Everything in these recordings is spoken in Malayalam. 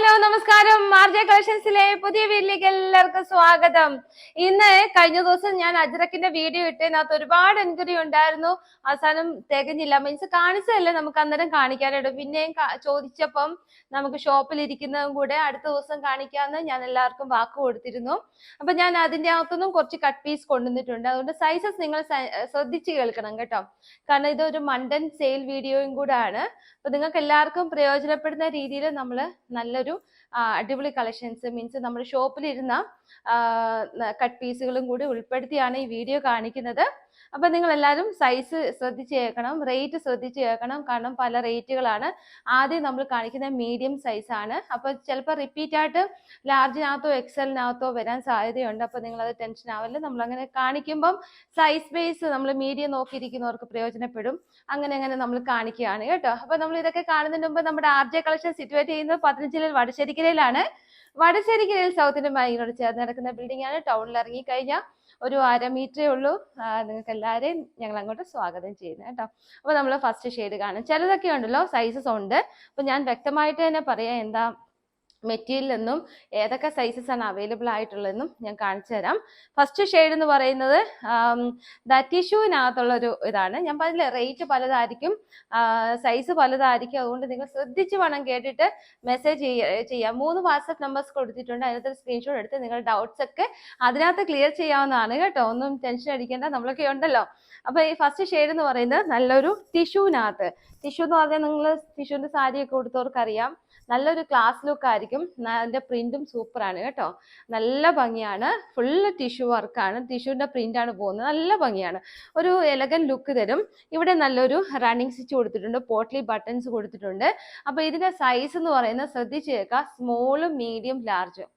ഹലോ നമസ്കാരം. ആർജെ കളക്ഷൻസിലെ പുതിയ വീട്ടിലേക്ക് എല്ലാവർക്കും സ്വാഗതം. ഇന്ന് കഴിഞ്ഞ ദിവസം ഞാൻ അജ്രക്കിന്റെ വീഡിയോ ഇട്ടതിനകത്ത് ഒരുപാട് എൻക്വയറി ഉണ്ടായിരുന്നു. അവസാനം തികഞ്ഞില്ല, മീൻസ് കാണിച്ചതല്ലേ നമുക്ക് അന്നേരം കാണിക്കാനായിട്ട്. പിന്നെയും ചോദിച്ചപ്പം നമുക്ക് ഷോപ്പിൽ ഇരിക്കുന്നതും കൂടെ അടുത്ത ദിവസം കാണിക്കാമെന്ന് ഞാൻ എല്ലാവർക്കും വാക്ക് കൊടുത്തിരുന്നു. അപ്പൊ ഞാൻ അതിന്റെ അകത്തുനിന്നും കുറച്ച് കട്ട് പീസ് കൊണ്ടുവന്നിട്ടുണ്ട്. അതുകൊണ്ട് സൈസസ് നിങ്ങൾ ശ്രദ്ധിച്ച് കേൾക്കണം കേട്ടോ, കാരണം ഇതൊരു മണ്ടൻ സെയിൽ വീഡിയോയും കൂടെ ആണ്. അപ്പൊ നിങ്ങൾക്ക് എല്ലാവർക്കും പ്രയോജനപ്പെടുന്ന രീതിയിൽ നമ്മൾ നല്ലൊരു അടിപൊളി കളക്ഷൻസ്, മീൻസ് നമ്മുടെ ഷോപ്പിലിരുന്ന കട്ട് പീസുകളും കൂടി ഉൾപ്പെടുത്തിയാണ് ഈ വീഡിയോ കാണിക്കുന്നത്. അപ്പൊ നിങ്ങൾ എല്ലാവരും സൈസ് ശ്രദ്ധിച്ച് കേൾക്കണം, റേറ്റ് ശ്രദ്ധിച്ച് കേൾക്കണം, കാരണം പല റേറ്റുകളാണ്. ആദ്യം നമ്മൾ കാണിക്കുന്ന മീഡിയം സൈസ് ആണ്. അപ്പൊ ചിലപ്പോൾ റിപ്പീറ്റ് ആയിട്ട് ലാർജിനകത്തോ എക്സലിനകത്തോ വരാൻ സാധ്യതയുണ്ട്. അപ്പൊ നിങ്ങൾ അത് ടെൻഷൻ ആവല്ലേ. നമ്മൾ അങ്ങനെ കാണിക്കുമ്പം സൈസ് ബേസ് നമ്മൾ മീഡിയം നോക്കിയിരിക്കുന്നവർക്ക് പ്രയോജനപ്പെടും. അങ്ങനെ നമ്മൾ കാണിക്കുകയാണ് കേട്ടോ. അപ്പൊ നമ്മൾ ഇതൊക്കെ കാണുന്നതിന് മുമ്പ് നമ്മുടെ ആർജെ കളക്ഷൻ സിറ്റുവേറ്റ് ചെയ്യുന്നത് 15 ജില്ലയിൽ വടശ്ശേരിക്കരയിലാണ്. വടശ്ശേരിക്കരയിൽ സൗത്ത് ഇന്ത്യൻ ബാങ്കിനോട് ചേർന്ന് നടക്കുന്ന ബിൽഡിംഗ് ആണ്. ടൗണിൽ ഇറങ്ങിക്കഴിഞ്ഞാൽ ഒരു 1/2 മീറ്ററേ ഉള്ളൂ. നിങ്ങൾക്ക് എല്ലാവരെയും ഞങ്ങൾ അങ്ങോട്ട് സ്വാഗതം ചെയ്യുന്നത് കേട്ടോ. അപ്പൊ നമ്മൾ ഫസ്റ്റ് ഷെയ്ഡ് കാണും. ചിലതൊക്കെ ഉണ്ടല്ലോ സൈസസ് ഉണ്ട്. അപ്പൊ ഞാൻ വ്യക്തമായിട്ട് തന്നെ പറയാം എന്താ മെറ്റീരിയൽ എന്നും ഏതൊക്കെ സൈസസ് ആണ് അവൈലബിൾ ആയിട്ടുള്ളതെന്നും ഞാൻ കാണിച്ചു തരാം. ഫസ്റ്റ് ഷെയ്ഡ് എന്ന് പറയുന്നത് ടിഷ്യൂവിനകത്തുള്ളൊരു ഇതാണ്. ഞാൻ പറഞ്ഞില്ലേ റേറ്റ് പലതായിരിക്കും, സൈസ് പലതായിരിക്കും. അതുകൊണ്ട് നിങ്ങൾ ശ്രദ്ധിച്ച് വേണം കേട്ടിട്ട് മെസ്സേജ് ചെയ്യാം. 3 വാട്സപ്പ് നമ്പേഴ്സ് കൊടുത്തിട്ടുണ്ട്. അതിനകത്ത് സ്ക്രീൻഷോട്ട് എടുത്ത് നിങ്ങളുടെ ഡൗട്ട്സ് ഒക്കെ അതിനകത്ത് ക്ലിയർ ചെയ്യാവുന്നതാണ് കേട്ടോ. ഒന്നും ടെൻഷൻ അടിക്കേണ്ട, നമ്മളൊക്കെ ഉണ്ടല്ലോ. അപ്പൊ ഈ ഫസ്റ്റ് ഷെയ്ഡ് എന്ന് പറയുന്നത് നല്ലൊരു ടിഷ്യൂവിനകത്ത്. ടിഷ്യൂ എന്ന് പറഞ്ഞാൽ നിങ്ങൾ ടിഷ്യൂവിന്റെ സാരിയൊക്കെ കൊടുത്തവർക്ക് അറിയാം, നല്ലൊരു ക്ലാസ് ലുക്ക് ആയിരിക്കും. അതിന്റെ പ്രിന്റും സൂപ്പറാണ് കേട്ടോ, നല്ല ഭംഗിയാണ്. ഫുള്ള് ടിഷ്യൂ വർക്കാണ്, ടിഷ്യൂവിന്റെ പ്രിന്റ് ആണ് പോകുന്നത്. നല്ല ഭംഗിയാണ്, ഒരു എലഗൻ ലുക്ക് തരും. ഇവിടെ നല്ലൊരു റണ്ണിങ് സ്റ്റിച്ച് കൊടുത്തിട്ടുണ്ട്, പോട്ട്ലി ബട്ടൺസ് കൊടുത്തിട്ടുണ്ട്. അപ്പൊ ഇതിന്റെ സൈസ് എന്ന് പറയുന്നത് ശ്രദ്ധിച്ച് കേൾക്കുക, സ്മോളും മീഡിയം ലാർജും.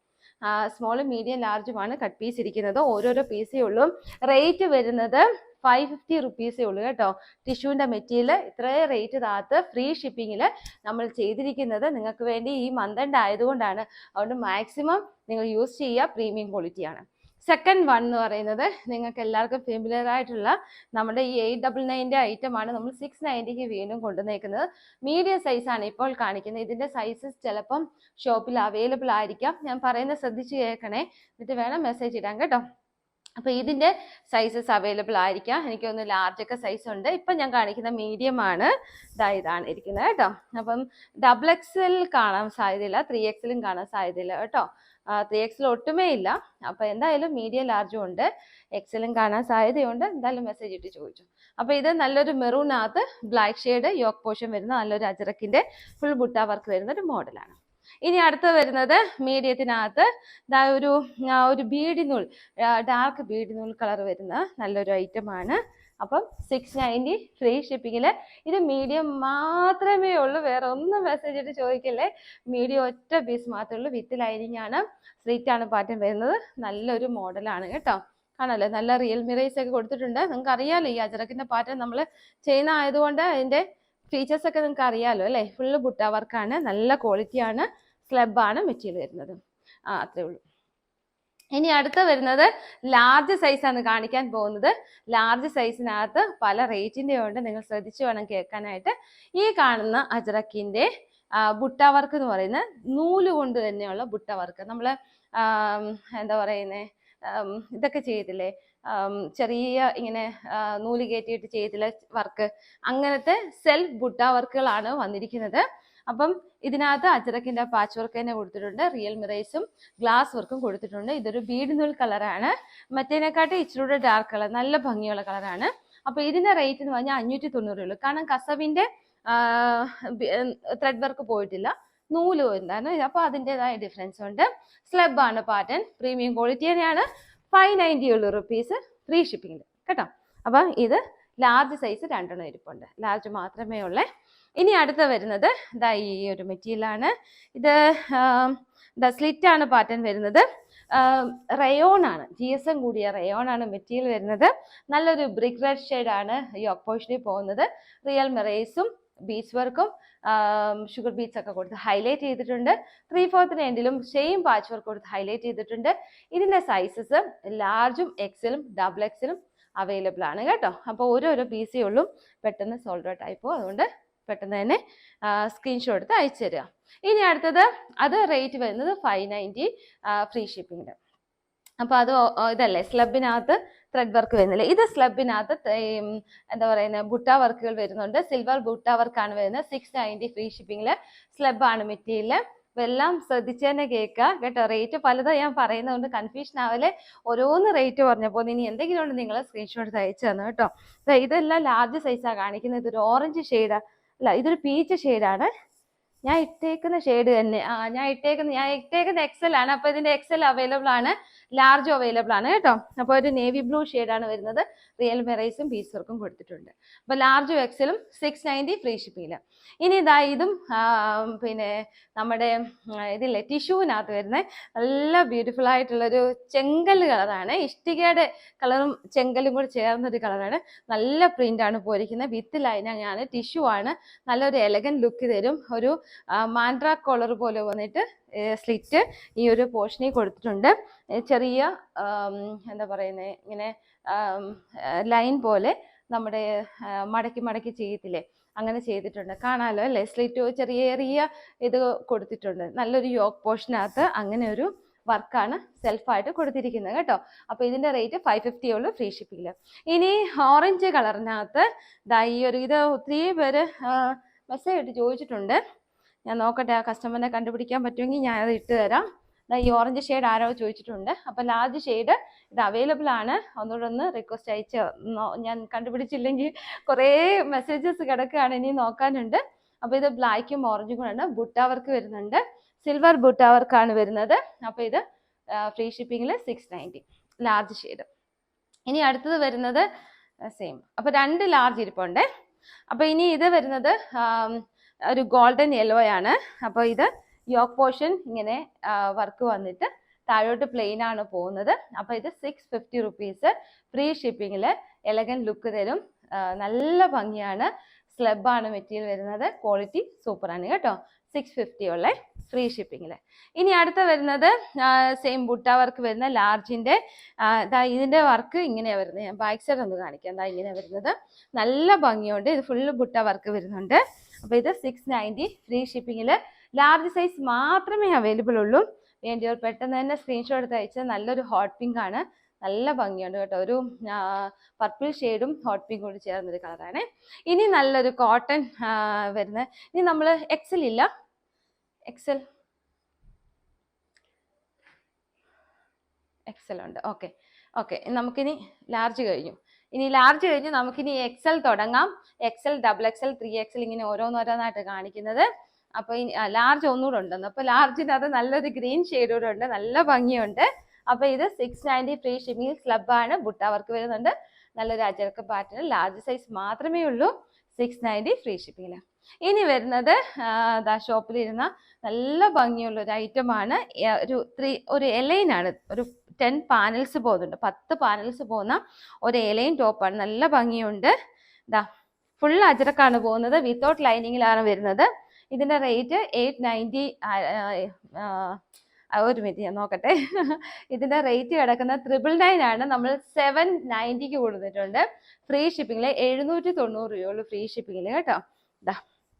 സ്മോളും മീഡിയം ലാർജുമാണ് കട്ട് പീസ് ഇരിക്കുന്നത്. ഓരോരോ പീസേ ഉള്ളൂ. റേറ്റ് വരുന്നത് 550 റുപ്പീസേ ഉള്ളൂ കേട്ടോ. ടിഷ്യൂവിന്റെ മെറ്റീരിയൽ ഇത്രയും റേറ്റ് താത്ത് ഫ്രീ ഷിപ്പിങ്ങിൽ നമ്മൾ ചെയ്തിരിക്കുന്നത് നിങ്ങൾക്ക് വേണ്ടി ഈ മന്ത് ആയതുകൊണ്ടാണ്. അതുകൊണ്ട് മാക്സിമം നിങ്ങൾ യൂസ് ചെയ്യുക, പ്രീമിയം ക്വാളിറ്റിയാണ്. സെക്കൻഡ് വൺ എന്ന് പറയുന്നത് നിങ്ങൾക്ക് എല്ലാവർക്കും ഫെമിലിയർ ആയിട്ടുള്ള നമ്മുടെ ഈ 899 ഐറ്റമാണ് നമ്മൾ 690 വീണ്ടും കൊണ്ടുവന്നേക്കുന്നത്. മീഡിയം സൈസാണ് ഇപ്പോൾ കാണിക്കുന്നത്. ഇതിന്റെ സൈസസ് ചിലപ്പം ഷോപ്പിൽ അവൈലബിൾ ആയിരിക്കാം. ഞാൻ പറയുന്നത് ശ്രദ്ധിച്ച് കേൾക്കണേ, എന്നിട്ട് വേണം മെസ്സേജ് ഇടാൻ കേട്ടോ. അപ്പൊ ഇതിന്റെ സൈസസ് അവൈലബിൾ ആയിരിക്കാം. എനിക്കൊന്ന് ലാർജ് ഒക്കെ സൈസ് ഉണ്ട്. ഇപ്പൊ ഞാൻ കാണിക്കുന്ന മീഡിയം ആണ്. ഇതാണ് ഇരിക്കുന്നത് കേട്ടോ. അപ്പം XXL കാണാൻ സാധ്യതയില്ല, 3XL കാണാൻ സാധ്യതയില്ല കേട്ടോ. 3XL ഒട്ടുമേ ഇല്ല. അപ്പൊ എന്തായാലും മീഡിയം ലാർജും ഉണ്ട്, XL കാണാൻ സാധ്യതയുണ്ട്. എന്തായാലും മെസ്സേജ് ഇട്ട് ചോദിച്ചു. അപ്പൊ ഇത് നല്ലൊരു മെറൂണകത്ത് ബ്ലാക്ക് ഷെയ്ഡ് യോക്ക് പോർഷൻ വരുന്ന നല്ലൊരു അജറക്കിന്റെ ഫുൾ ബുട്ട വർക്ക് വരുന്ന ഒരു മോഡലാണ്. ഇനി അടുത്ത് വരുന്നത് മീഡിയത്തിനകത്ത് ഒരു ബീഡിനൂൽ, ഡാർക്ക് ബീഡിനൂൽ കളർ വരുന്ന നല്ലൊരു ഐറ്റമാണ്. അപ്പം 690 ഫ്രീ ഷിപ്പിങ്ങിൽ. ഇത് മീഡിയം മാത്രമേ ഉള്ളൂ, വേറെ ഒന്നും മെസ്സേജ് ഇട്ട് ചോദിക്കല്ലേ. മീഡിയം ഒറ്റ പീസ് മാത്രമേ ഉള്ളൂ. വിത്ത് ലൈനിങ് ആണ്, സ്ട്രീറ്റ് ആണ് പാറ്റേൺ വരുന്നത്. നല്ലൊരു മോഡലാണ് കേട്ടോ. കാണല്ലേ, നല്ല റിയൽ മിറേഴ്സ് ഒക്കെ കൊടുത്തിട്ടുണ്ട്. നിങ്ങൾക്ക് അറിയാലോ ഈ അജറക്കിന്റെ പാറ്റേൺ നമ്മൾ ചെയ്യുന്ന ആയതുകൊണ്ട് അതിന്റെ ഫീച്ചേഴ്സ് ഒക്കെ നിങ്ങൾക്ക് അറിയാലോ അല്ലേ. ഫുള്ള് ബുട്ട വർക്കാണ്, നല്ല ക്വാളിറ്റിയാണ്, സ്ലബാണ് മെറ്റീരിയൽ വരുന്നത്. അത്രേ ഉള്ളൂ. ഇനി അടുത്ത വരുന്നത് ലാർജ് സൈസാണ് കാണിക്കാൻ പോകുന്നത്. ലാർജ് സൈസിനകത്ത് പല റേറ്റിന്റെ ഉണ്ട്, നിങ്ങൾ ശ്രദ്ധിച്ചു വേണം കേൾക്കാനായിട്ട്. ഈ കാണുന്ന അജറക്കിന്റെ ബുട്ട വർക്ക് എന്ന് പറയുന്നത് നൂല് കൊണ്ട് തന്നെയുള്ള ബുട്ട വർക്ക്. നമ്മൾ എന്താ പറയുന്നേ, ഇതൊക്കെ ചെയ്തില്ലേ, ചെറിയ ഇങ്ങനെ നൂല് കയറ്റിയിട്ട് ചെയ്തില്ല വർക്ക്, അങ്ങനത്തെ സെൽഫ് ബുട്ട വർക്കുകളാണ് വന്നിരിക്കുന്നത്. അപ്പം ഇതിനകത്ത് അജറക്കിന്റെ പാച്ച് വർക്ക് തന്നെ കൊടുത്തിട്ടുണ്ട്, റിയൽ മിറേഴ്സും ഗ്ലാസ് വർക്കും കൊടുത്തിട്ടുണ്ട്. ഇതൊരു ബീഡ് നൂൽ കളറാണ്, മറ്റേതിനെക്കാട്ടി ഇച്ചിരൂടെ ഡാർക്ക് കളർ, നല്ല ഭംഗിയുള്ള കളറാണ്. അപ്പൊ ഇതിന്റെ റേറ്റ് എന്ന് പറഞ്ഞാൽ 590 ഉള്ളൂ. കാരണം കസവിന്റെ ത്രെഡ് വർക്ക് പോയിട്ടില്ല, നൂല് എന്താണ്, അപ്പൊ അതിൻ്റെതായ ഡിഫറൻസ് ഉണ്ട്. സ്ലബ് ആണ് പാറ്റേൺ, പ്രീമിയം ക്വാളിറ്റി തന്നെയാണ്. 590 ഉള്ളൂ റുപ്പീസ് ഫ്രീ ഷിപ്പിംഗ് കേട്ടോ. അപ്പൊ ഇത് ലാർജ് സൈസ് 2 ഇരിപ്പുണ്ട്, ലാർജ് മാത്രമേ ഉള്ളേ. ഇനി അടുത്ത വരുന്നത് ഈ ഒരു മെറ്റീരിയലാണ്. ഇത് സ്ലിറ്റ് ആണ് പാറ്റേൺ വരുന്നത്. റയോൺ ആണ്, GSM കൂടിയ റയോൺ ആണ് മെറ്റീരിയൽ വരുന്നത്. നല്ലൊരു ബ്രിക്ക് റെഡ് ഷെയ്ഡ് ആണ് യോക്ക് പോർഷനിൽ പോകുന്നത്. റിയൽ മിറേഴ്സും ബീച്ച് വർക്കും ഷുഗർ ബീറ്റ്സ് ഒക്കെ കൊടുത്ത് ഹൈലൈറ്റ് ചെയ്തിട്ടുണ്ട്. 3/4 എൻഡിലും സെയിം പാച്ച് വർക്ക് കൊടുത്ത് ഹൈലൈറ്റ് ചെയ്തിട്ടുണ്ട്. ഇതിന്റെ സൈസസ് ലാർജും XL XXL അവൈലബിൾ ആണ് കേട്ടോ. അപ്പോൾ ഓരോരോ പീസേ ഉള്ളൂ, പെട്ടെന്ന് സോൾഡ് ഔട്ട് ആയിപ്പോ. അതുകൊണ്ട് പെട്ടെന്ന് തന്നെ സ്ക്രീൻഷോട്ട് എടുത്ത് അയച്ചു തരിക. ഇനി അടുത്തത് അത് റേറ്റ് വരുന്നത് 590 ഫ്രീ ഷിപ്പിങ്ങിന്. അപ്പോൾ അത് ഇതല്ലേ സ്ലബിനകത്ത് ത്രെഡ് വർക്ക് വരുന്നില്ല. ഇത് സ്ലബിനകത്ത് എന്താ പറയുന്നത് ബുട്ട വർക്കുകൾ വരുന്നുണ്ട്. സിൽവർ ബുട്ട വർക്കാണ് വരുന്നത്. 690 ഫ്രീ ഷിപ്പിങ്ങിൽ. സ്ലബാണ് മെറ്റീരിയൽ. എല്ലാം ശ്രദ്ധിച്ച് തന്നെ കേൾക്കുക കേട്ടോ. റേറ്റ് പലതും ഞാൻ പറയുന്നതുകൊണ്ട് കൺഫ്യൂഷൻ ആവല്ലേ. ഓരോന്ന് റേറ്റ് പറഞ്ഞപ്പോൾ ഇനി എന്തെങ്കിലും ഉണ്ട് നിങ്ങൾ സ്ക്രീൻഷോട്ട് അയച്ചു തന്നു കേട്ടോ. ഇതെല്ലാം ലാർജ് സൈസാണ് കാണിക്കുന്നത്. ഇതൊരു ഓറഞ്ച് ഷെയ്ഡാ, അല്ല ഇതൊരു പീച്ച് ഷെയ്ഡാണ്. ഞാൻ ഇട്ടേക്കുന്ന ഷെയ്ഡ് തന്നെ. ഞാൻ ഇട്ടേക്കുന്ന എക്സൽ ആണ്. അപ്പോൾ ഇതിന്റെ എക്സൽ അവൈലബിൾ ആണ്, ലാർജ് അവൈലബിൾ ആണ് കേട്ടോ. അപ്പോൾ ഒരു നേവി ബ്ലൂ ഷെയ്ഡാണ് വരുന്നത്. റിയൽ മെറൈസും പീസ് വർക്കും കൊടുത്തിട്ടുണ്ട്. അപ്പോൾ ലാർജും എക്സലും 690 ഫ്രീ ഷിപ്പിങ്ങിൽ. ഇനി ഇതാ ഇതും പിന്നെ നമ്മുടെ ഇതില്ലേ ടിഷ്യൂവിനകത്ത് വരുന്ന നല്ല ബ്യൂട്ടിഫുൾ ആയിട്ടുള്ളൊരു ചെങ്കൽ കളറാണ്. ഇഷ്ടികയുടെ കളറും ചെങ്കലും കൂടി ചേർന്നൊരു കളറാണ്. നല്ല പ്രിന്റാണ് പോയിരിക്കുന്നത്. വിത്ത് ലൈനാണ്, ടിഷ്യൂ ആണ്. നല്ലൊരു എലഗൻ ലുക്ക് തരും. ഒരു മാൻഡ്ര കോളർ പോലെ വന്നിട്ട് സ്ലിറ്റ് ഈ ഒരു പോർഷനിൽ കൊടുത്തിട്ടുണ്ട്. ചെറിയ എന്താ പറയുന്നത് ഇങ്ങനെ ലൈൻ പോലെ നമ്മുടെ മടക്കി മടക്കി ചെയ്യത്തില്ലേ, അങ്ങനെ ചെയ്തിട്ടുണ്ട്. കാണാമല്ലോ അല്ലേ, സ്ലിറ്റ് ചെറിയ ഇത് കൊടുത്തിട്ടുണ്ട്. നല്ലൊരു യോക്ക് പോർഷനകത്ത് അങ്ങനെ ഒരു വർക്കാണ് സെൽഫായിട്ട് കൊടുത്തിരിക്കുന്നത് കേട്ടോ. അപ്പോൾ ഇതിൻ്റെ റേറ്റ് 550 ഉള്ളൂ ഫ്രീ ഷിപ്പിങ്ങിൽ. ഇനി ഓറഞ്ച് കളറിനകത്ത് ഈ ഒരു ഇത് ഒത്തിരി പേര് മെസ്സേജ് ഇട്ട് ചോദിച്ചിട്ടുണ്ട്. ഞാൻ നോക്കട്ടെ, ആ കസ്റ്റമറിനെ കണ്ടുപിടിക്കാൻ പറ്റുമെങ്കിൽ ഞാൻ അത് ഇട്ട് തരാം. ഈ ഓറഞ്ച് ഷെയ്ഡ് ആരോ ചോദിച്ചിട്ടുണ്ട്. അപ്പോൾ ലാർജ് ഷെയ്ഡ് ഇത് അവൈലബിൾ ആണ്. ഒന്നുകൂടെ ഒന്ന് റിക്വസ്റ്റ് അയച്ച്, ഞാൻ കണ്ടുപിടിച്ചില്ലെങ്കിൽ കുറേ മെസ്സേജസ് കിടക്കുകയാണ്, ഇനി നോക്കാനുണ്ട്. അപ്പോൾ ഇത് ബ്ലാക്കും ഓറഞ്ചും കൂടെയാണ്. ബുട്ട വർക്ക് വരുന്നുണ്ട്. സിൽവർ ബുട്ട വർക്കാണ് വരുന്നത്. അപ്പോൾ ഇത് ഫ്രീ ഷിപ്പിങ്ങിൽ 690 ലാർജ് ഷെയ്ഡ്. ഇനി അടുത്തത് വരുന്നത് സെയിം. അപ്പോൾ 2 ലാർജ് ഇരിപ്പുണ്ട്. അപ്പോൾ ഇനി ഇത് വരുന്നത് ഒരു ഗോൾഡൻ യെല്ലോ ആണ്. അപ്പോൾ ഇത് യോക്ക് പോർഷൻ ഇങ്ങനെ വർക്ക് വന്നിട്ട് താഴോട്ട് പ്ലെയിൻ ആണ് പോകുന്നത്. അപ്പോൾ ഇത് 650 റുപ്പീസ് ഫ്രീ ഷിപ്പിങ്ങിൽ. എലഗൻ ലുക്ക് തരും. നല്ല ഭംഗിയാണ്. സ്ലബാണ് മെറ്റീരിയൽ വരുന്നത്. ക്വാളിറ്റി സൂപ്പറാണ് കേട്ടോ. 650 ഉള്ള ഫ്രീ ഷിപ്പിങ്ങിൽ. ഇനി അടുത്ത വരുന്നത് സെയിം ബുട്ട വർക്ക് വരുന്ന ലാർജിൻ്റെ ഇതിൻ്റെ വർക്ക് ഇങ്ങനെയാണ് വരുന്നത്. ഞാൻ ബാക്ക് സൈഡ് ഒന്ന് കാണിക്കാം. എന്താ ഇങ്ങനെ വരുന്നത്, നല്ല ഭംഗിയുണ്ട്. ഇത് ഫുള്ള് ബുട്ട വർക്ക് വരുന്നുണ്ട്. അപ്പോൾ ഇത് 690 ഫ്രീ ഷിപ്പിങ്ങിൽ. ലാർജ് സൈസ് മാത്രമേ അവൈലബിൾ ഉള്ളൂ. വേണ്ടിയവർ പെട്ടെന്ന് തന്നെ സ്ക്രീൻഷോട്ട് എടുത്ത് അയച്ചത്. നല്ലൊരു ഹോട്ട് പിങ്ക് ആണ്. നല്ല ഭംഗിയുണ്ട് കേട്ടോ. ഒരു പർപ്പിൾ ഷെയ്ഡും ഹോട്ട് പിങ്ക് കൂടി ചേർന്നൊരു കളറാണ്. ഇനി നല്ലൊരു കോട്ടൺ വരുന്ന, ഇനി നമ്മൾ എക്സൽ ഇല്ല, എക്സൽ ഉണ്ട്. ഓക്കെ നമുക്കിനി ലാർജ് കഴിഞ്ഞു. നമുക്കിനി എക്സൽ തുടങ്ങാം. എക്സൽ, ഡബിൾ എക്സൽ, 3XL ഇങ്ങനെ ഓരോന്നോരോന്നായിട്ട് കാണിക്കുന്നത്. അപ്പോൾ ഇനി ലാർജ് ഒന്നുകൂടെ ഉണ്ടെന്ന്. അപ്പോൾ ലാർജിനകത്ത് നല്ലൊരു ഗ്രീൻ ഷെയ്ഡ് കൂടെ ഉണ്ട്. നല്ല ഭംഗിയുണ്ട്. അപ്പോൾ ഇത് 690 ഫ്രീ ഷിപ്പിങ്ങിൽ. സ്ലബാണ്, ബുട്ട വർക്ക് വരുന്നുണ്ട്. നല്ലൊരു അജരക്ക് പാറ്റേൺ. ലാർജ് സൈസ് മാത്രമേ ഉള്ളൂ. 690 ഫ്രീ ഷിപ്പിങ്ങിൽ. ഇനി വരുന്നത് ഷോപ്പിലിരുന്ന നല്ല ഭംഗിയുള്ള ഒരു ഐറ്റമാണ്. ഒരു എലൈനാണ്. ഒരു 10 പാനൽസ് പോകുന്നുണ്ട്. 10 പാനൽസ് പോകുന്ന ഒരു എലൈൻ ടോപ്പാണ്. നല്ല ഭംഗിയുണ്ട്. ഫുൾ അജരക്കാണ് പോകുന്നത്. വിത്തൗട്ട് ലൈനിങ്ങിലാണ് വരുന്നത്. ഇതിൻ്റെ റേറ്റ് 890. ഒരു മിനിറ്റ് ഞാൻ നോക്കട്ടെ. ഇതിൻ്റെ റേറ്റ് കിടക്കുന്ന 999 ആണ്. നമ്മൾ 790 കൊടുത്തിട്ടുണ്ട് ഫ്രീ ഷിപ്പിങ്ങിൽ. 790 രൂപയുള്ളൂ ഫ്രീ ഷിപ്പിങ്ങിൽ കേട്ടോ.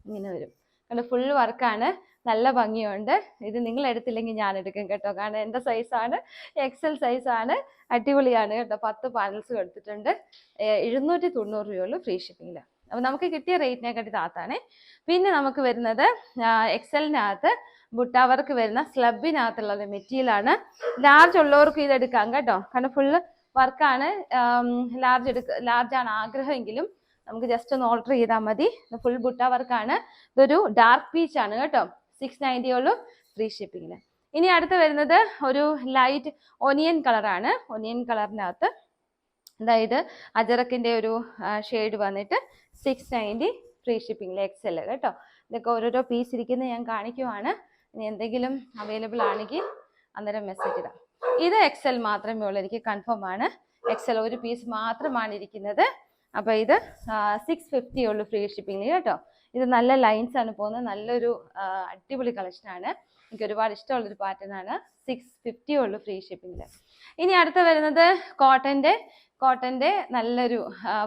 ഇങ്ങനെ വരും. കാരണം ഫുൾ വർക്കാണ്. നല്ല ഭംഗിയുണ്ട്. ഇത് നിങ്ങൾ എടുത്തില്ലെങ്കിൽ ഞാൻ എടുക്കും കേട്ടോ. കാരണം എൻ്റെ സൈസാണ്, എക്സൽ സൈസാണ്. അടിപൊളിയാണ് കേട്ടോ. 10 പാനൽസ് കൊടുത്തിട്ടുണ്ട്. 790 രൂപയുള്ളൂ ഫ്രീ ഷിപ്പിങ്ങിൽ. അപ്പോൾ നമുക്ക് കിട്ടിയ റേറ്റിനെക്കാട്ടി താത്താണ്. പിന്നെ നമുക്ക് വരുന്നത് എക്സലിനകത്ത് ബുട്ട വർക്ക് വരുന്ന സ്ലബിനകത്തുള്ള മെറ്റീരിയലാണ്. ലാർജ് ഉള്ളവർക്ക് ഇത് എടുക്കാം കേട്ടോ. കാരണം ഫുള്ള് വർക്കാണ്. ലാർജാണ് ആഗ്രഹമെങ്കിലും നമുക്ക് ജസ്റ്റ് ഒന്ന് ഓൾട്ടർ ചെയ്താൽ മതി. ഫുൾ ബുട്ട വർക്കാണ്. ഇതൊരു ഡാർക്ക് പീച്ച് ആണ് കേട്ടോ. 690 ഉള്ളൂ ഫ്രീ ഷിപ്പിങ്ങിൽ. ഇനി അടുത്ത് വരുന്നത് ഒരു ലൈറ്റ് ഒനിയൻ കളറാണ്. ഒനിയൻ കളറിനകത്ത് അതായത് അജറക്കിൻ്റെ ഒരു ഷെയ്ഡ് വന്നിട്ട് 690 ഫ്രീ ഷിപ്പിങ്ങിൽ. എക്സൽ കേട്ടോ. ഇതൊക്കെ ഓരോരോ പീസ് ഇരിക്കുന്നത് ഞാൻ കാണിക്കുവാണ്. ഇനി എന്തെങ്കിലും അവൈലബിൾ ആണെങ്കിൽ അന്നേരം മെസ്സേജ് ഇടാം. ഇത് എക്സൽ മാത്രമേ ഉള്ളൂ, എനിക്ക് കൺഫേം ആണ്. എക്സൽ ഒരു പീസ് മാത്രമാണ് ഇരിക്കുന്നത്. അപ്പോൾ ഇത് 650 ഉള്ളൂ ഫ്രീ ഷിപ്പിങ്ങിൽ കേട്ടോ. ഇത് നല്ല ലൈൻസ് ആണ് പോകുന്നത്. നല്ലൊരു അടിപൊളി കളക്ഷനാണ്. എനിക്ക് ഒരുപാട് ഇഷ്ടമുള്ളൊരു പാറ്റേൺ ആണ്. 650 ഉള്ളൂ ഫ്രീ ഷിപ്പിംഗിൽ. ഇനി അടുത്ത വരുന്നത് കോട്ടന്റെ നല്ലൊരു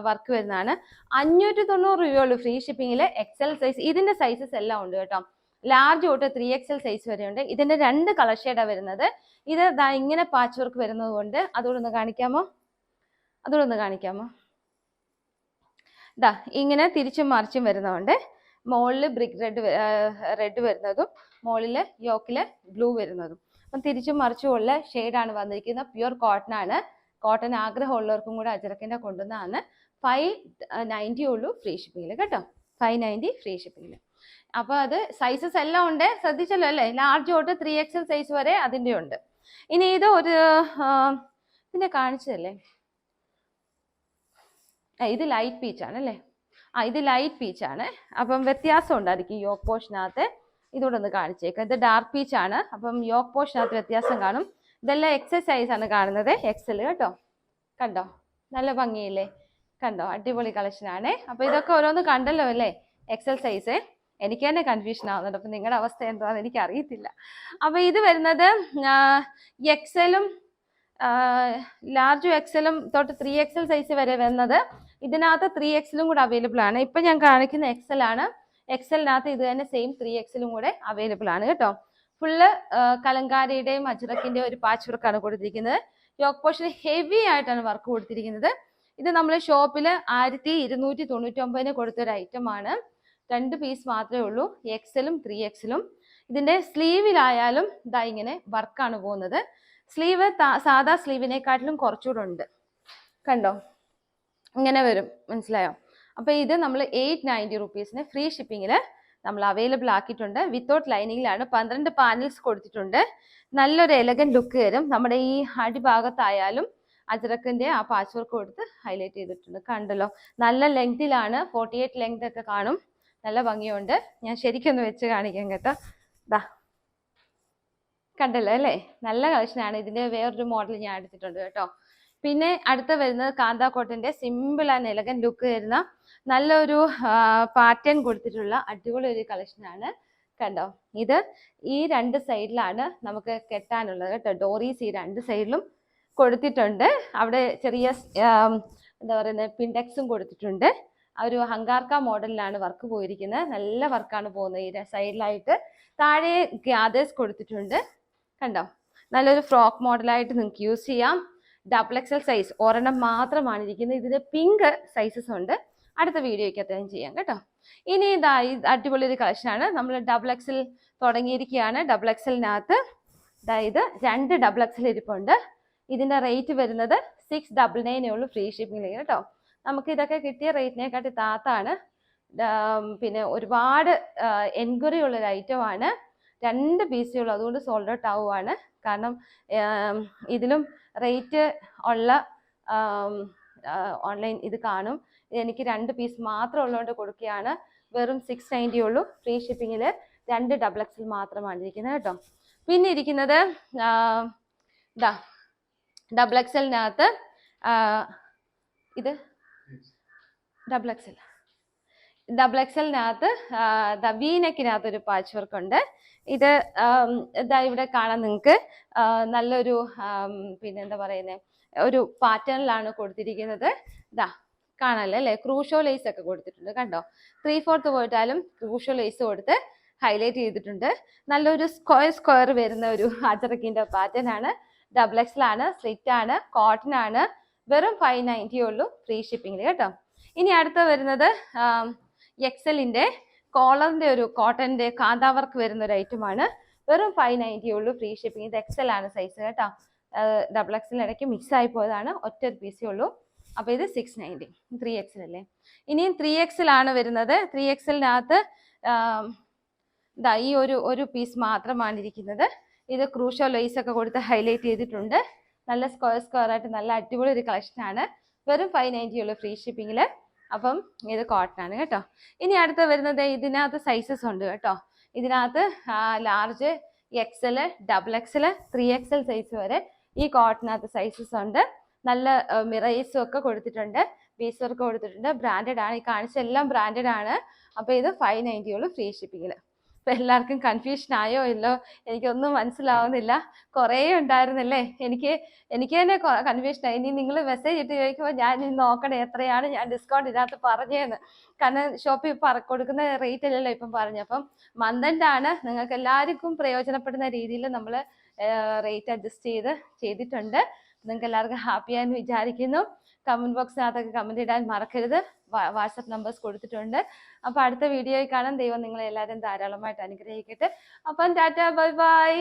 വർക്ക് വരുന്നതാണ്. 590 രൂപയുള്ളൂ ഫ്രീ ഷിപ്പിംഗിൽ. എക്സൽ സൈസ്, ഇതിന്റെ സൈസസ് എല്ലാം ഉണ്ട് കേട്ടോ. ലാർജ് തൊട്ട് 3XL സൈസ് വരെ ഉണ്ട്. ഇതിന്റെ 2 കളർ ഷെയ്ഡാണ് വരുന്നത്. ഇത് ഇങ്ങനെ പാച്ച് വർക്ക് വരുന്നത് കൊണ്ട് അതുകൂടെ ഒന്ന് കാണിക്കാമോ? ഇതാ ഇങ്ങനെ തിരിച്ചും മറിച്ചും വരുന്നതുകൊണ്ട് മുകളിൽ ബ്രിക്ക് റെഡ് വരുന്നതും മുകളിൽ യോക്കില് ബ്ലൂ വരുന്നതും. അപ്പം തിരിച്ചും മറിച്ചും ഉള്ള ഷെയ്ഡാണ് വന്നിരിക്കുന്നത്. പ്യുർ കോട്ടൺ ആണ്. കോട്ടൺ ആഗ്രഹമുള്ളവർക്കും കൂടെ അജറക്കിന്റെ കൊണ്ടുവന്നതാണ്. 590 ഉള്ളൂ ഫ്രീ ഷിപ്പിംഗിൽ കേട്ടോ. 590 ഫ്രീ ഷിപ്പിംഗിൽ. അപ്പൊ അത് സൈസസ് എല്ലാം ഉണ്ട്, ശ്രദ്ധിച്ചല്ലോ അല്ലേ? ലാർജ് തൊട്ട് 3XL സൈസ് വരെ അതിന്റെ ഉണ്ട്. ഇനി ഇത് ഒരു ഇതിന്റെ കാണിച്ചതല്ലേ, ഇത് ലൈറ്റ് പീച്ച് ആണ് അല്ലേ? ഇത് ലൈറ്റ് പീച്ച് ആണ്. അപ്പം വ്യത്യാസം ഉണ്ടായിരിക്കും യോക്ക് പോർഷനകത്ത്. ഇതോടെ ഒന്ന് കാണിച്ചേക്കാം. ഇത് ഡാർക്ക് പീച്ച് ആണ്. അപ്പം യോക്ക് പോർഷനകത്ത് വ്യത്യാസം കാണും. ഇതെല്ലാം എക്സൽ സൈസ് ആണ് കാണുന്നത്, XL കേട്ടോ. കണ്ടോ നല്ല ഭംഗിയില്ലേ? കണ്ടോ അടിപൊളി കളക്ഷൻ ആണ്. അപ്പൊ ഇതൊക്കെ ഓരോന്ന് കണ്ടല്ലോ അല്ലേ? XL size. എനിക്ക് തന്നെ കൺഫ്യൂഷൻ ആവുന്നുണ്ട്. അപ്പൊ നിങ്ങളുടെ അവസ്ഥ എന്താണെന്ന് എനിക്ക് അറിയത്തില്ല. അപ്പൊ ഇത് വരുന്നത് XL-ഉം ലാർജും XL-ഉം തൊട്ട് 3XL സൈസ് വരെ വരുന്നത്. ഇതിനകത്ത് 3XL-ഉം കൂടെ അവൈലബിൾ ആണ്. ഇപ്പൊ ഞാൻ കാണിക്കുന്ന XL ആണ്. XL-നകത്ത് ഇത് തന്നെ സെയിം 3XL-ഉം കൂടെ അവൈലബിൾ ആണ് കേട്ടോ. ഫുള്ള് കലങ്കാരിയുടെയും അജ്രക്കിന്റെയും ഒരു പാച്ച് വർക്കാണ് കൊടുത്തിരിക്കുന്നത്. യോക്ക് പോർഷൻ ഹെവി ആയിട്ടാണ് വർക്ക് കൊടുത്തിരിക്കുന്നത്. ഇത് നമ്മൾ ഷോപ്പിൽ 1299 കൊടുത്തൊരു ഐറ്റം ആണ്. 2 പീസ് മാത്രമേ ഉള്ളൂ, XL-ഉം 3XL-ഉം. ഇതിന്റെ സ്ലീവിലായാലും ഇതാ ഇങ്ങനെ വർക്കാണ് പോകുന്നത്. സ്ലീവ് സാധാ സ്ലീവിനെക്കാട്ടിലും കുറച്ചുകൂടെ ഉണ്ട്. കണ്ടോ ഇങ്ങനെ വരും, മനസ്സിലായോ? അപ്പൊ ഇത് നമ്മൾ 890 റുപ്പീസിന് ഫ്രീ ഷിപ്പിംഗിൽ നമ്മൾ അവൈലബിൾ ആക്കിയിട്ടുണ്ട്. വിത്തൗട്ട് ലൈനിങ്ങിലാണ്. 12 പാനൽസ് കൊടുത്തിട്ടുണ്ട്. നല്ലൊരു എലഗന്റ് ലുക്ക് വരും. നമ്മുടെ ഈ അടിഭാഗത്തായാലും അജറക്കിന്റെ ആ പാച്ച് വർക്ക് കൊടുത്ത് ഹൈലൈറ്റ് ചെയ്തിട്ടുണ്ട്. കണ്ടല്ലോ നല്ല ലെങ്തിലാണ്. 48 ലെങ്ത് ഒക്കെ കാണും. നല്ല ഭംഗിയുണ്ട്. ഞാൻ ശരിക്കൊന്ന് വെച്ച് കാണിക്കാം കേട്ടോ. ദാ കണ്ടല്ലോ അല്ലേ? നല്ല കളക്ഷനാണ്. ഇതിന്റെ വേറൊരു മോഡൽ ഞാൻ എടുത്തിട്ടുണ്ട് കേട്ടോ. പിന്നെ അടുത്ത വരുന്നത് കാന്ത കോട്ടന്റെ സിമ്പിൾ ആൻഡ് എലഗന്റ് ലുക്ക് വരുന്ന നല്ലൊരു പാറ്റേൺ കൊടുത്തിട്ടുള്ള അടിപൊളി ഒരു കളക്ഷനാണ്. കണ്ടോ ഇത് ഈ 2 സൈഡിലാണ് നമുക്ക് കെട്ടാനുള്ളത് കേട്ടോ. ഡോറീസ് ഈ 2 സൈഡിലും കൊടുത്തിട്ടുണ്ട്. അവിടെ ചെറിയ എന്താ പറയുന്നത് പിൻഡെക്സും കൊടുത്തിട്ടുണ്ട്. ഒരു ഹങ്കാർക്ക മോഡലിലാണ് വർക്ക് പോയിരിക്കുന്നത്. നല്ല വർക്കാണ് പോകുന്നത്. ഈ സൈഡിലായിട്ട് താഴെ ഗ്യാദേഴ്സ് കൊടുത്തിട്ടുണ്ട്. കണ്ടോ നല്ലൊരു ഫ്രോക്ക് മോഡലായിട്ട് നിങ്ങൾക്ക് യൂസ് ചെയ്യാം. XXL സൈസ് ഒരെണ്ണം മാത്രമാണ് ഇരിക്കുന്നത്. ഇതിന് പിങ്ക് സൈസസ് ഉണ്ട്. അടുത്ത വീഡിയോയ്ക്ക് അത്രയും ചെയ്യാം കേട്ടോ. ഇനി ഇതാ അടിപൊളി ഒരു കളക്ഷനാണ്. നമ്മൾ XXL തുടങ്ങിയിരിക്കുകയാണ്. XXL-നകത്ത് ഇത് 2 XXL ഇരിപ്പുണ്ട്. ഇതിന്റെ റേറ്റ് വരുന്നത് 699 ഉള്ളൂ ഫ്രീ ഷിപ്പിംഗിൽ കേട്ടോ. നമുക്ക് ഇതൊക്കെ കിട്ടിയ റേറ്റിനെക്കാട്ടി താത്താണ്. പിന്നെ ഒരുപാട് എൻക്വയറി ഉള്ളൊരു ഐറ്റമാണ്. 2 പീസേ ഉള്ളൂ. അതുകൊണ്ട് സോൾഡ് ഔട്ട് ആവുകയാണ്. കാരണം ഇതിലും റേറ്റ് ഉള്ള ഓൺലൈൻ ഇത് കാണും. എനിക്ക് 2 പീസ് മാത്രം ഉള്ളതുകൊണ്ട് കൊടുക്കുകയാണ്. വെറും 690 ഉള്ളൂ ഫ്രീ ഷിപ്പിങ്ങിൽ. 2 XXL മാത്രമാണ് ഇരിക്കുന്നത് കേട്ടോ. പിന്നെ ഇരിക്കുന്നത് ഇതാ XXL-നകത്ത് ഇത് XXL-നകത്ത് വീനെക്കിനകത്ത് ഒരു പാച്ച് വർക്ക് ഉണ്ട്. ഇത് ഇതാ ഇവിടെ കാണാൻ നിങ്ങൾക്ക് നല്ലൊരു പിന്നെ എന്താ പറയുന്നത് ഒരു പാറ്റേണിലാണ് കൊടുത്തിരിക്കുന്നത്. ഇതാ കാണാല്ലേ അല്ലേ? ക്രൂഷോ ലേസ് ഒക്കെ കൊടുത്തിട്ടുണ്ട്. കണ്ടോ 3/4 പോയിട്ടാലും ക്രൂഷോ ലേസ് കൊടുത്ത് ഹൈലൈറ്റ് ചെയ്തിട്ടുണ്ട്. നല്ലൊരു സ്ക്വയർ വരുന്ന ഒരു അജറക്കിന്റെ പാറ്റേൺ ആണ്. XXL ആണ്. സ്ലിറ്റ് ആണ്. കോട്ടൺ ആണ്. വെറും 590 ഉള്ളൂ ഫ്രീ ഷിപ്പിംഗിൽ കേട്ടോ. ഇനി അടുത്ത വരുന്നത് XL-ന്റെ കോളറിന്റെ ഒരു കോട്ടന്റെ കാന്താ വർക്ക് വരുന്ന ഒരു ഐറ്റമാണ്. വെറും 590 ഉള്ളൂ ഫ്രീ ഷിപ്പിംഗ്. ഇത് XL ആണ് സൈസ് കേട്ടോ. XXL ഇടയ്ക്ക് മിക്സ് ആയി പോയതാണ്. ഒറ്റ പീസേ ഉള്ളൂ. അപ്പൊ ഇത് 690. 3XL അല്ലേ? ഇനിയും 3XL ആണ് വരുന്നത്. 3XL-നകത്ത് ഈ ഒരു പീസ് മാത്രമാണ് ഇരിക്കുന്നത്. ഇത് ക്രൂഷോ ലേസ് ഒക്കെ കൊടുത്ത് ഹൈലൈറ്റ് ചെയ്തിട്ടുണ്ട്. നല്ല സ്ക്വയർ ആയിട്ട് നല്ല അടിപൊളി ഒരു കളക്ഷൻ ആണ്. വെറും 590 ഉള്ളൂ ഫ്രീ ഷിപ്പിംഗിൽ. അപ്പം ഇത് കോട്ടൺ ആണ് കേട്ടോ. ഇനി അടുത്ത വരുന്നത് ഇതിനകത്ത് സൈസസ് ഉണ്ട് കേട്ടോ. ഇതിനകത്ത് large, XL, XXL, 3XL size വരെ ഈ കോട്ടനകത്ത് സൈസസ് ഉണ്ട്. നല്ല മിറേഴ്സും ഒക്കെ കൊടുത്തിട്ടുണ്ട്. പീസ് വർക്ക് കൊടുത്തിട്ടുണ്ട്. ബ്രാൻഡഡ് ആണ്. ഈ കാണിച്ച എല്ലാം ബ്രാൻഡഡ് ആണ്. അപ്പോൾ ഇത് 590 ഉള്ളൂ ഫ്രീ ഷിപ്പിങ്ങിൽ. അപ്പം എല്ലാവർക്കും കൺഫ്യൂഷൻ ആയോ ഇല്ലോ എനിക്കൊന്നും മനസ്സിലാവുന്നില്ല. കുറേ ഉണ്ടായിരുന്നല്ലേ, എനിക്ക് തന്നെ കൺഫ്യൂഷനായി. ഇനി നിങ്ങൾ മെസ്സേജ് ഇട്ട് ചോദിക്കുമ്പോൾ ഞാൻ ഇനി നോക്കണേ എത്രയാണ് ഞാൻ ഡിസ്കൗണ്ട് ഇതിനകത്ത് പറഞ്ഞതെന്ന്. കാരണം ഷോപ്പിൽ കൊടുക്കുന്ന റേറ്റ് അല്ലല്ലോ ഇപ്പം പറഞ്ഞു. അപ്പം മന്തെൻ്റാണ്, നിങ്ങൾക്ക് എല്ലാവർക്കും പ്രയോജനപ്പെടുന്ന രീതിയിൽ നമ്മൾ റേറ്റ് അഡ്ജസ്റ്റ് ചെയ്തിട്ടുണ്ട്. നിങ്ങൾക്ക് എല്ലാവർക്കും ഹാപ്പിയായെന്ന് വിചാരിക്കുന്നു. കമൻറ്റ് ബോക്സിനകത്തൊക്കെ കമൻറ്റ് ഇടാൻ മറക്കരുത്. വാട്സപ്പ് നമ്പേഴ്സ് കൊടുത്തിട്ടുണ്ട്. അപ്പോൾ അടുത്ത വീഡിയോയിൽ കാണാം. ദൈവം നിങ്ങളെ എല്ലാവരും ധാരാളമായിട്ട് അനുഗ്രഹിക്കട്ടെ. അപ്പം ടാറ്റ, ബൈ ബൈ.